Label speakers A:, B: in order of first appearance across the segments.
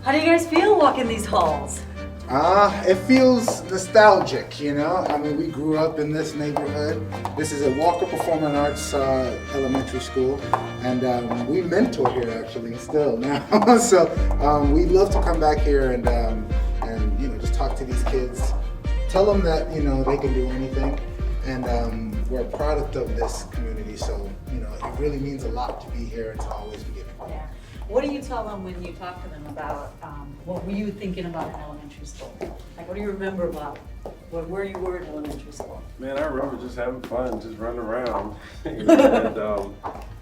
A: How do you guys feel walking these halls?
B: It feels nostalgic, you know? I mean, we grew up in this neighborhood. This is a Walker Performing Arts elementary school, and we mentor here actually still now. So we love to come back here and you know, just talk to these kids, tell them that, you know, they can do anything, and we're a product of this community. So, you know, it really means a lot to be here and to always be giving.
A: Yeah. What do you tell them when you talk to them about what were you thinking about in elementary school? Like, what do you remember about where you were in elementary school?
C: Man, I remember just having fun, just running around. And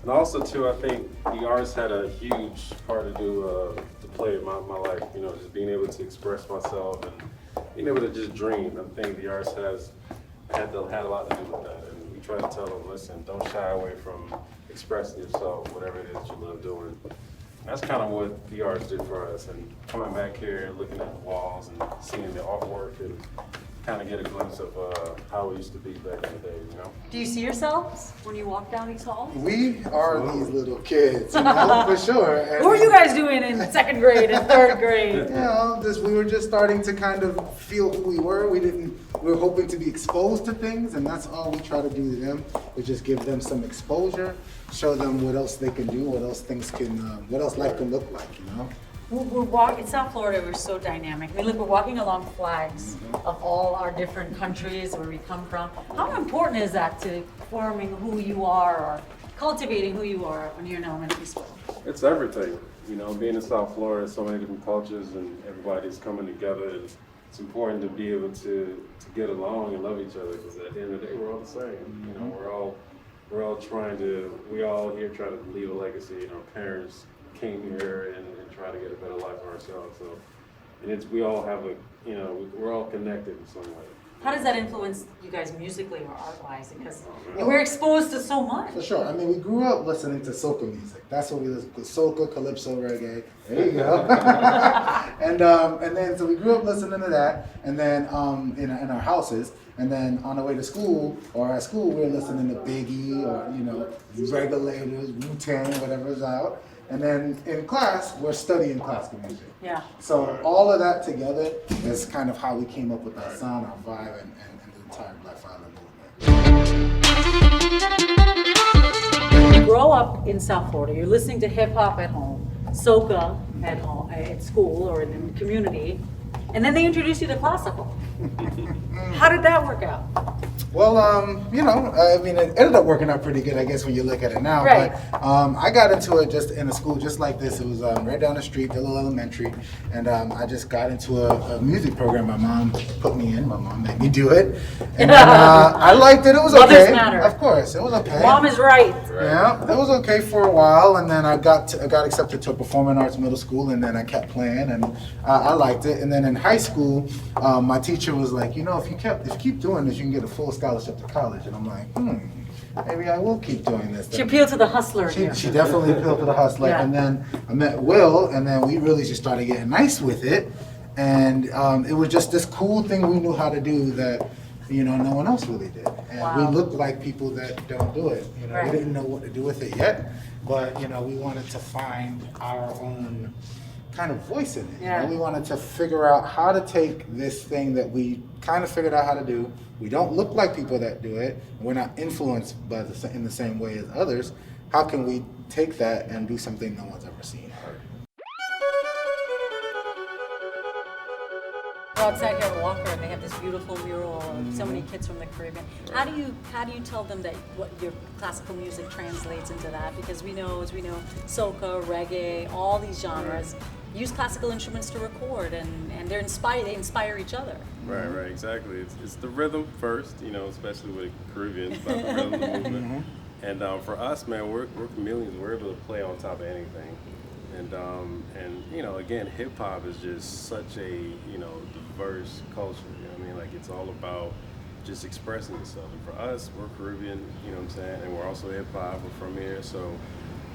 C: also too, I think the arts had a huge part to play in my life. You know, just being able to express myself and being able to just dream. I think the arts had a lot to do with that. And we try to tell them, listen, don't shy away from expressing yourself, whatever it is you love doing. That's kind of what the arts did for us, and coming back here, looking at the walls and seeing the artwork and kind of get a glimpse of how it used to be back in the day, you know?
A: Do you see yourselves when you walk down these halls?
B: We are these little kids, you know, for sure. And,
A: what were you guys doing in second grade and third grade?
B: you know, we were just starting to kind of feel who we were. We were hoping to be exposed to things, and that's all we try to do to them. We just give them some exposure, show them what else they can do, what else life can look like, you know?
A: We're walking in South Florida. We're so dynamic. I mean, look, we're walking along flags of all our different countries where we come from. How important is that to forming who you are or cultivating who you are when you're in elementary school?
C: It's everything. You know, being in South Florida, so many different cultures and everybody's coming together. And it's important to be able to get along and love each other, because at the end of the day, we're all the same. You know, we're all here trying to leave a legacy. You know, parents came here and try to get a better life for ourselves. So, and we all have we're all connected in some way.
A: How does that influence you guys musically or art-wise? Because we're exposed to so much.
B: For sure. I mean, we grew up listening to soca music. That's what we listen to: soca, calypso, reggae. There you go. and then so we grew up listening to that, and then in our houses, and then on the way to school or at school, we were listening to Biggie or Regulators, Wu-Tang, whatever's out. And then in class, we're studying classical music.
A: Yeah.
B: So all of that together is kind of how we came up with our sound, our vibe, and the entire Black Violin movement.
A: You grow up in South Florida. You're listening to hip hop at home, soca at home, at school or in the community, and then they introduce you to classical. How did that work out?
B: Well, I mean, it ended up working out pretty good, I guess, when you look at it now.
A: Right.
B: But I got into it just in a school just like this. It was right down the street, Dillon Elementary, and I just got into a music program my mom put me in. My mom made me do it, and I liked it. It was
A: Mothers
B: okay.
A: matter.
B: Of course, it was okay.
A: Mom is right.
B: Yeah, it was okay for a while, and then I got accepted to a performing arts middle school, and then I kept playing, and I liked it. And then in high school, my teacher was like, if you keep doing this, you can get a full scholarship to college. And I'm like, maybe I will keep doing this.
A: She appealed to the hustler.
B: She definitely appealed to the hustler.
A: Yeah.
B: And then I met Will, and then we really just started getting nice with it. And it was just this cool thing we knew how to do that, no one else really did. And
A: Wow.
B: we looked like people that don't do it.
A: Right.
B: We didn't know what to do with it yet, but we wanted to find our own kind of voice in it.
A: Yeah.
B: We wanted to figure out how to take this thing that we kind of figured out how to do. We don't look like people that do it. We're not influenced in the same way as others. How can we take that and do something no one's ever seen or heard?
A: We're outside here at Walker, and they have this beautiful mural of so many kids from the Caribbean. How do you tell them that what your classical music translates into that? Because we know soca, reggae, all these genres use classical instruments to record, and they inspire each other.
C: Right, exactly. It's the rhythm first, especially with Caribbeans, about the rhythm, the movement. And for us, man, we're chameleons. We're able to play on top of anything. And again, hip hop is just such a diverse culture. It's all about just expressing yourself. And for us, we're Caribbean, and we're also hip hop. We're from here, so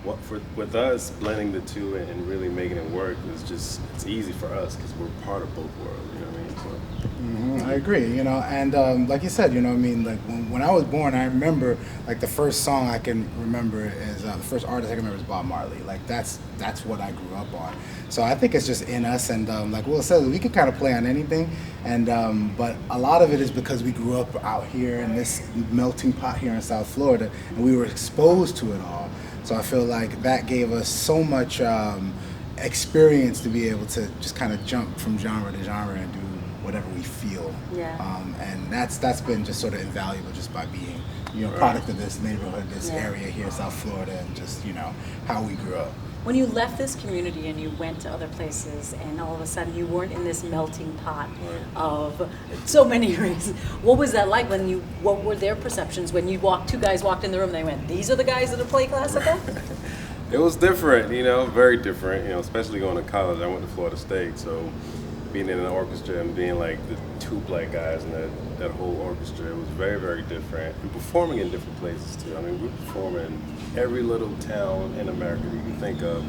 C: with us blending the two and really making it work is just, it's easy for us because we're part of both worlds. You know what I mean? So.
B: I agree, you know, and like you said, you know, I mean, like when I was born, I remember like the first song I can remember is the first artist I can remember is Bob Marley. Like that's what I grew up on. So I think it's just in us, and like Will said, we can kind of play on anything, and but a lot of it is because we grew up out here in this melting pot here in South Florida, and we were exposed to it all. So I feel like that gave us so much experience to be able to just kind of jump from genre to genre and do whatever we feel.
A: Yeah.
B: And that's been just sort of invaluable just by being, you know, product of this neighborhood, this area here in South Florida, and just, you know, how we grew up.
A: When you left this community and you went to other places, and all of a sudden you weren't in this melting pot of so many races, what was that like when you? What were their perceptions when you walked? Two guys walked in the room. And they went, "These are the guys that play classical."
C: It was different, you know, very different. You know, especially going to college. I went to Florida State, so being in an orchestra and being like the two black guys in that whole orchestra, it was very, very different. And performing in different places too. I mean, we perform in every little town in America you can think of,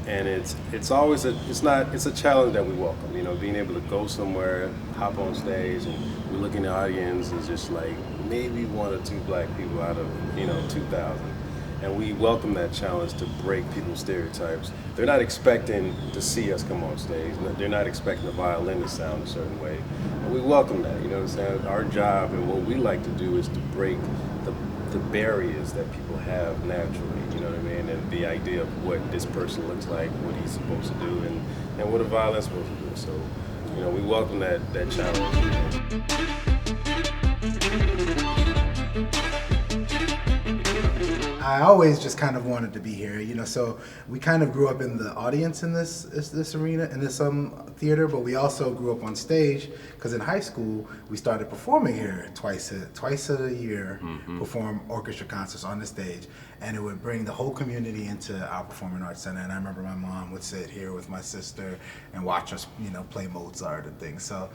C: and it's always it's a challenge that we welcome. You know, being able to go somewhere, hop on stage, and we look in the audience and just like maybe one or two black people out of 2,000. And we welcome that challenge to break people's stereotypes. They're not expecting to see us come on stage. They're not expecting the violin to sound a certain way. And we welcome that, you know what I'm saying? Our job and what we like to do is to break the barriers that people have naturally, you know what I mean? And the idea of what this person looks like, what he's supposed to do, and what a violin's supposed to do. So, you know, we welcome that challenge.
B: I always just kind of wanted to be here, you know. So we kind of grew up in the audience in this arena, in this theater, but we also grew up on stage because in high school we started performing here twice a year, perform orchestra concerts on the stage, and it would bring the whole community into our performing arts center. And I remember my mom would sit here with my sister and watch us, you know, play Mozart and things. So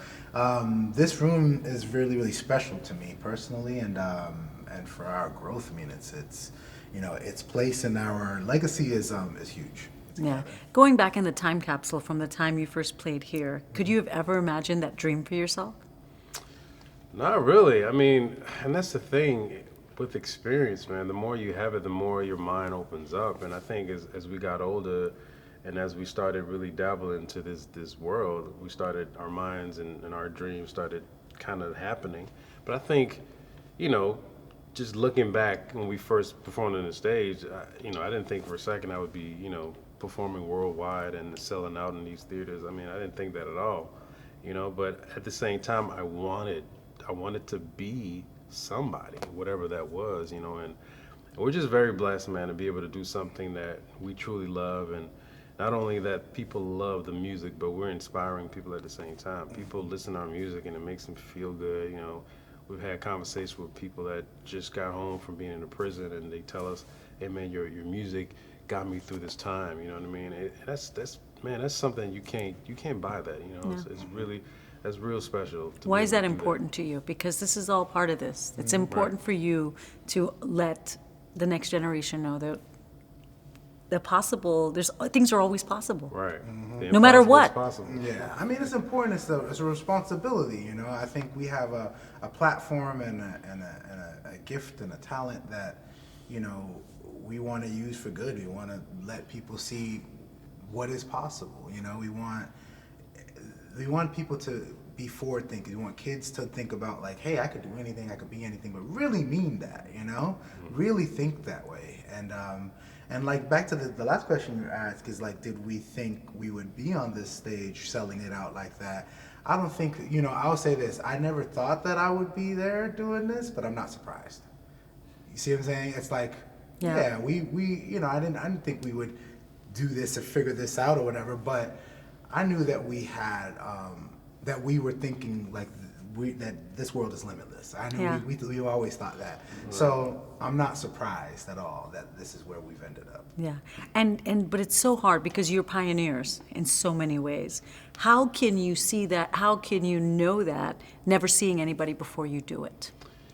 B: this room is really, really special to me personally, and for our growth. I mean, it's you know, its place in our legacy is huge.
A: Yeah. Going back in the time capsule from the time you first played here, could you have ever imagined that dream for yourself?
C: Not really. I mean, and that's the thing with experience, man. The more you have it, the more your mind opens up. And I think as we got older and as we started really dabbling into this world, our minds and our dreams started kind of happening. But I think, you know, just looking back when we first performed on the stage, I didn't think for a second I would be, you know, performing worldwide and selling out in these theaters. I mean, I didn't think that at all, you know. But at the same time, I wanted to be somebody, whatever that was, you know. And we're just very blessed, man, to be able to do something that we truly love, and not only that people love the music, but we're inspiring people at the same time. People listen to our music and it makes them feel good, you know. We've had conversations with people that just got home from being in a prison, and they tell us, "Hey, man, your music got me through this time." You know what I mean? That's something you can't buy that. You know, that's real special.
A: Why is that important to you? Because this is all part of this. It's important for you to let the next generation know that things are always possible.
C: Right.
A: No matter what.
B: Yeah, I mean, it's important. It's a responsibility. You know, I think we have a platform and a gift and a talent that, you know, we want to use for good. We want to let people see what is possible. You know, we want people to be forward thinking. We want kids to think about like, hey, I could do anything, I could be anything, but really mean that. You know, really think that way. And like back to the last question you asked is like, did we think we would be on this stage selling it out like that? I don't think, you know, I'll say this, I never thought that I would be there doing this, but I'm not surprised. You see what I'm saying? It's like, we you know, I didn't think we would do this or figure this out or whatever, but I knew that we had, that we were thinking like, that this world is limitless. I knew we always thought that. So I'm not surprised at all that this is where we've ended up.
A: Yeah, but it's so hard because you're pioneers in so many ways. How can you see that? How can you know that, never seeing anybody before you do it?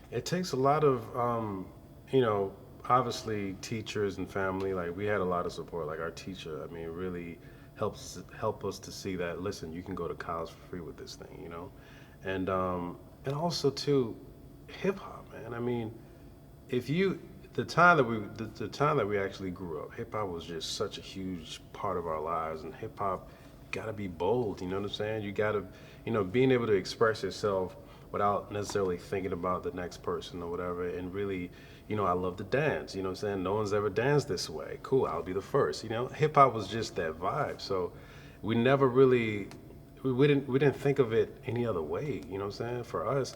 C: It takes a lot of, you know, obviously teachers and family, like we had a lot of support. Like our teacher, I mean, really help us to see that. Listen, you can go to college for free with this thing, you know, and also too, hip hop, man. I mean, if you the time that we actually grew up, hip hop was just such a huge part of our lives, and hip hop gotta be bold. You know what I'm saying? You gotta, being able to express yourself without necessarily thinking about the next person or whatever, and really, I love to dance. You know what I'm saying? No one's ever danced this way. Cool, I'll be the first. Hip hop was just that vibe. So we never really, we didn't think of it any other way. You know what I'm saying? For us,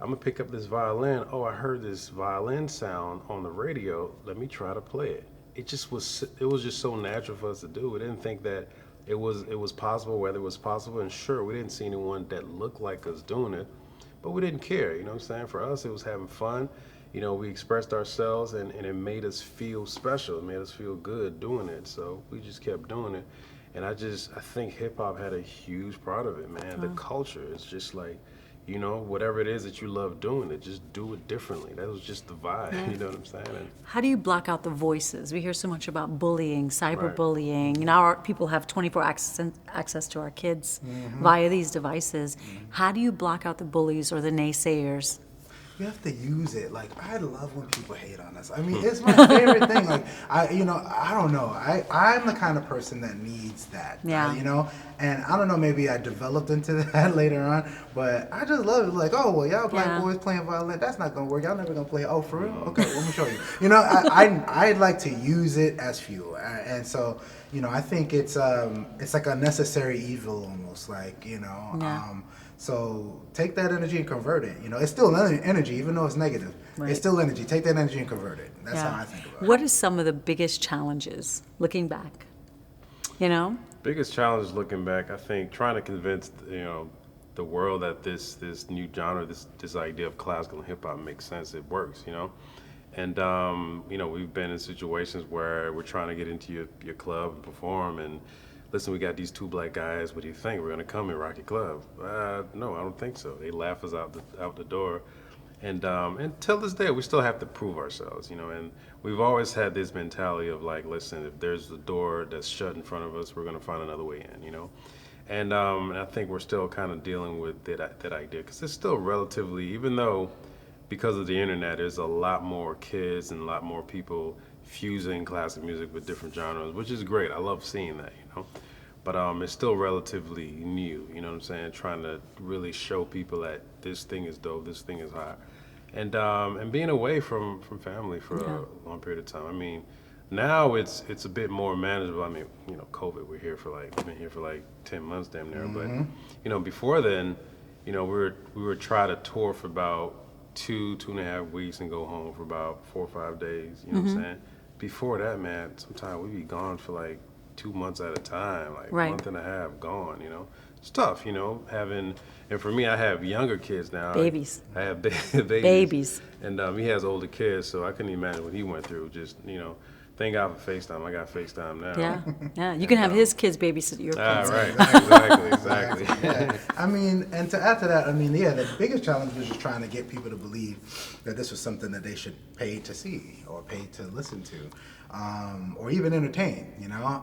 C: I'm gonna pick up this violin. Oh, I heard this violin sound on the radio. Let me try to play it. It was just so natural for us to do. We didn't think that it was possible, whether it was possible. And sure, we didn't see anyone that looked like us doing it, but we didn't care. You know what I'm saying? For us, it was having fun. We expressed ourselves, and it made us feel special. It made us feel good doing it. So we just kept doing it. And I think hip hop had a huge part of it, man. The culture is just like, whatever it is that you love doing it, just do it differently. That was just the vibe, you know what I'm saying? And
A: How do you block out the voices? We hear so much about bullying, cyberbullying. Now our people have 24 access to our kids via these devices. How do you block out the bullies or the naysayers?
B: You have to use it. Like, I love when people hate on us. I mean, it's my favorite thing. Like, I don't know. I'm the kind of person that needs that.
A: Yeah.
B: And I don't know, maybe I developed into that later on, but I just love it. Like, oh, well, y'all black boys playing violin, that's not gonna work. Y'all never gonna play it. Oh, for real? Okay, well, let me show you. I like to use it as fuel. And so, I think it's like a necessary evil almost, like, so take that energy and convert it. It's still energy, even though it's negative.
A: Right.
B: It's still energy. Take that energy and convert it. That's how I think about it.
A: What are some of the biggest challenges looking back?
C: biggest challenge looking back, I think, trying to convince the world that this new genre, this idea of classical and hip hop makes sense. It works, And we've been in situations where we're trying to get into your club and perform, and listen, we got these two black guys. What do you think? We're gonna come and rock your club? No, I don't think so. They laugh us out the door, and till this day, we still have to prove ourselves, And we've always had this mentality of like, listen, if there's a door that's shut in front of us, we're gonna find another way in, And I think we're still kind of dealing with that idea, because it's still relatively, even though because of the internet, there's a lot more kids and a lot more people fusing classic music with different genres, which is great. I love seeing that, But it's still relatively new, you know what I'm saying? Trying to really show people that this thing is dope, this thing is hot. And being away from family for a long period of time. I mean, now it's a bit more manageable. I mean, COVID, we've been here for like 10 months damn near.
B: Mm-hmm.
C: But, before then, we were trying to tour for about 2.5 weeks and go home for about 4 or 5 days, you know what I'm saying? Before that, man, sometimes we'd be gone for like 2 months at a time, like a month and a half gone, It's tough, having, and for me, I have younger kids now.
A: Babies.
C: I have babies. And he has older kids, so I couldn't imagine what he went through. Just, thank God for FaceTime. I got FaceTime now.
A: Yeah. You can have his kids babysit your kids.
C: Right. Exactly.
B: Yeah. I mean, and to add to that, the biggest challenge was just trying to get people to believe that this was something that they should pay to see or pay to listen to, or even entertain,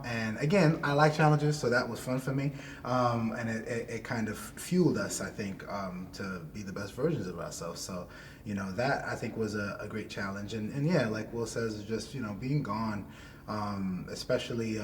B: And again, I like challenges, so that was fun for me, and it kind of fueled us, I think, to be the best versions of ourselves. So, that I think was a great challenge, and yeah, like Will says, is just being gone. Especially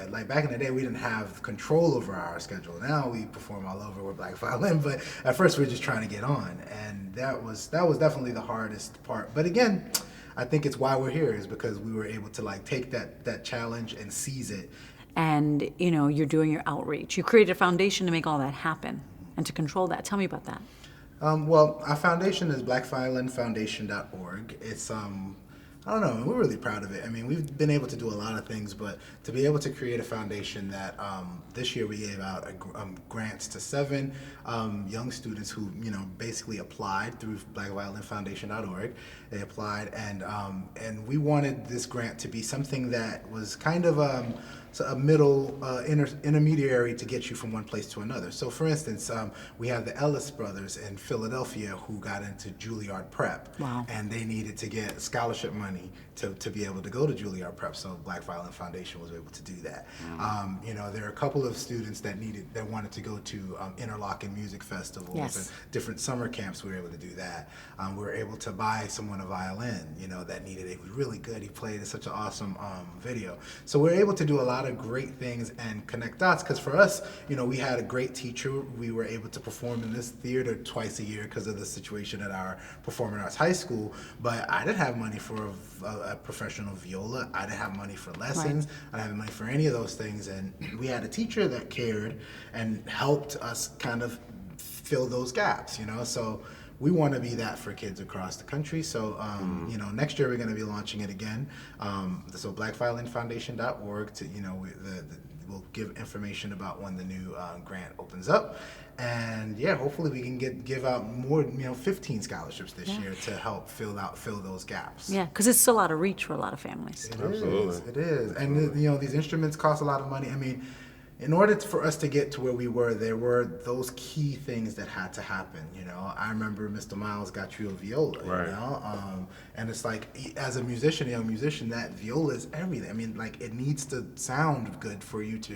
B: like back in the day, we didn't have control over our schedule. Now we perform all over with Black Violin, but at first we were just trying to get on, and that was definitely the hardest part. But again, I think it's why we're here, is because we were able to like take that challenge and seize it. And
A: you're doing your outreach. You created a foundation to make all that happen and to control that. Tell me about that.
B: Well, our foundation is blackviolinfoundation.org. It's I don't know, we're really proud of it. I mean, we've been able to do a lot of things, but to be able to create a foundation that this year we gave out grants to 7 young students who, basically applied through blackviolinfoundation.org. They applied, and we wanted this grant to be something that was kind of a middle intermediary to get you from one place to another. So for instance, we have the Ellis brothers in Philadelphia who got into Juilliard Prep.
A: Wow.
B: And they needed to get scholarship money to be able to go to Juilliard Prep, so Black Violin Foundation was able to do that. You know, there are a couple of students that wanted to go to Interlochen Music Festivals and different summer camps. We were able to do that. We were able to buy someone a violin, you know, that needed it. It was really good. He played such an awesome video. So we're able to do a lot of great things and connect dots, because for us, you know, we had a great teacher. We were able to perform in this theater twice a year because of the situation at our performing arts high school, but I didn't have money for a professional viola. I didn't have money for lessons. Right. I didn't have money for any of those things, and we had a teacher that cared and helped us kind of fill those gaps, you know. So we want to be that for kids across the country. So you know, next year we're going to be launching it again. So blackviolinfoundation.org to, you know, we'll give information about when the new grant opens up. And yeah, hopefully we can give out more, you know, 15 scholarships this year to help fill those gaps.
A: Yeah, because it's still out of reach for a lot of families.
B: It is. And you know, these instruments cost a lot of money. I mean, in order for us to get to where we were, there were those key things that had to happen. You know, I remember Mr. Miles got you a viola. Right. You know, and it's like, as a musician, young musician, that viola is everything. I mean, like, it needs to sound good for you to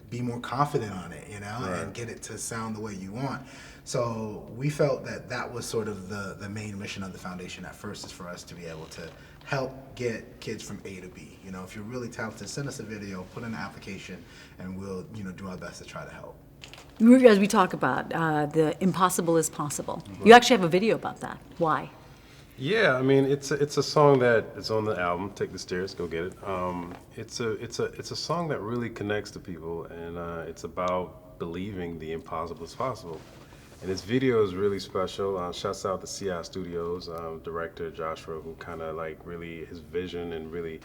B: be more confident on it, you know, and get it to sound the way you want. So we felt that was sort of the main mission of the foundation at first, is for us to be able to help get kids from A to B. You know, if you're really talented, send us a video, put in an application, and we'll, you know, do our best to try to help.
A: As we talk about the impossible is possible, you actually have a video about that. Why?
C: Yeah, I mean, it's a song that is on the album. Take the Stairs, go get it. It's a song that really connects to people, and it's about believing the impossible is possible. And this video is really special. Shouts out to CI Studios, director Joshua, who kind of like really, his vision, and really,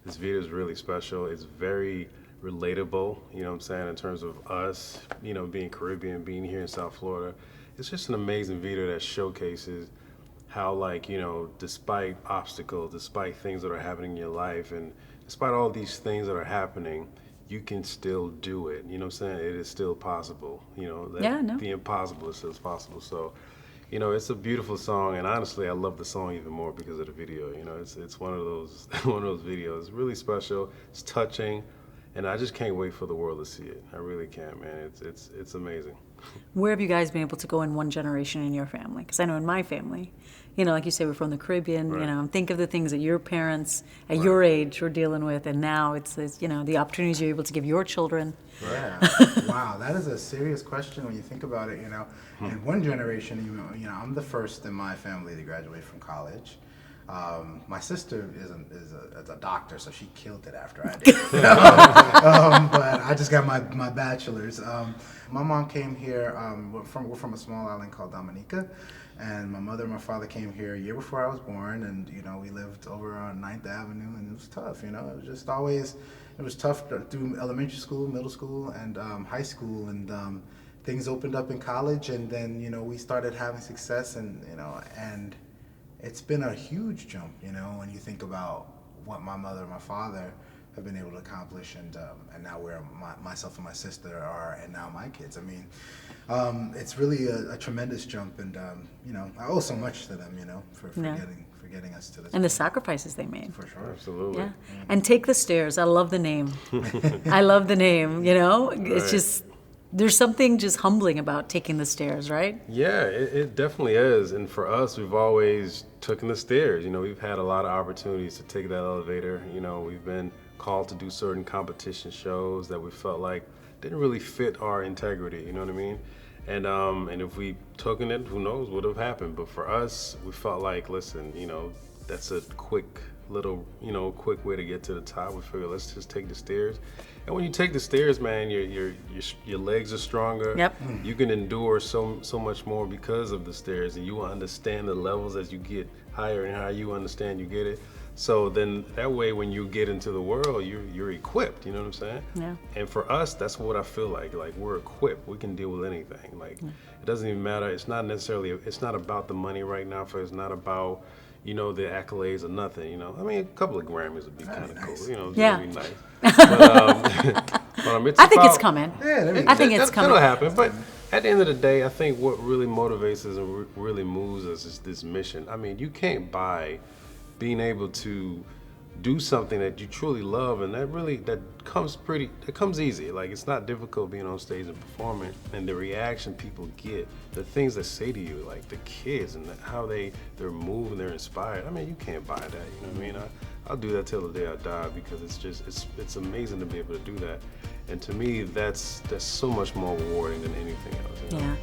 C: this video is really special. It's very relatable, you know what I'm saying, in terms of us, you know, being Caribbean, being here in South Florida. It's just an amazing video that showcases how, like, you know, despite obstacles, despite things that are happening in your life, and despite all these things that are happening, you can still do it. You know what I'm saying? It is still possible. You know, the impossible is still possible. So, you know, it's a beautiful song, and honestly, I love the song even more because of the video. You know, it's one of those videos. It's really special. It's touching, and I just can't wait for the world to see it. I really can't, man. It's amazing.
A: Where have you guys been able to go in one generation in your family? Because I know in my family, you know, like you say, we're from the Caribbean. You know, think of the things that your parents at your age were dealing with, and now it's you know, the opportunities you're able to give your children.
B: Yeah. Wow, that is a serious question when you think about it. You know, in one generation, you know, I'm the first in my family to graduate from college. My sister is a doctor, so she killed it after I did. But I just got my bachelor's. My mom came here. We're from a small island called Dominica, and my mother and my father came here a year before I was born. And you know, we lived over on 9th Avenue, and it was tough. You know, it was just always tough through elementary school, middle school, and high school, and things opened up in college, and then you know we started having success, and you know and. It's been a huge jump, you know, when you think about what my mother and my father have been able to accomplish, and now where myself and my sister are, and now my kids. I mean, it's really a tremendous jump, and you know, I owe so much to them, you know, for getting us to this.
A: And the sacrifices they made.
B: For sure,
C: absolutely.
A: Yeah, and Take the Stairs. I love the name. I love the name. You know, it's just. There's something just humbling about taking the stairs, right?
C: Yeah, it definitely is. And for us, we've always taken the stairs. You know, we've had a lot of opportunities to take that elevator. You know, we've been called to do certain competition shows that we felt like didn't really fit our integrity, you know what I mean? And if we taken it, who knows what would have happened. But for us, we felt like, listen, you know, that's a quick way to get to the top. We figured, let's just take the stairs. And when you take the stairs, man, your legs are stronger.
A: Yep.
C: You can endure so much more because of the stairs, and you will understand the levels as you get higher and higher. You understand, you get it. So then that way, when you get into the world, you're equipped. You know what I'm saying?
A: Yeah.
C: And for us, that's what I feel like. Like, we're equipped. We can deal with anything. Like, it doesn't even matter. It's not necessarily. It's not about the money right now. It's not about, you know, the accolades are nothing, you know. I mean, a couple of Grammys would be kind of cool, you know,
A: Yeah.
C: it'd be nice. But it's
A: I think it's
C: about-
A: coming.
B: Yeah,
A: I think it's coming.
C: It'll happen, but at the end of the day, I think what really motivates us and really moves us is this mission. I mean, you can't buy being able to do something that you truly love, and that comes easy. Like, it's not difficult being on stage and performing, and the reaction people get, the things they say to you, like the kids and how they're moved and they're inspired. I mean, you can't buy that. You know what I mean? I'll do that till the day I die, because it's amazing to be able to do that. And to me, that's so much more rewarding than anything else. You know?
A: Yeah.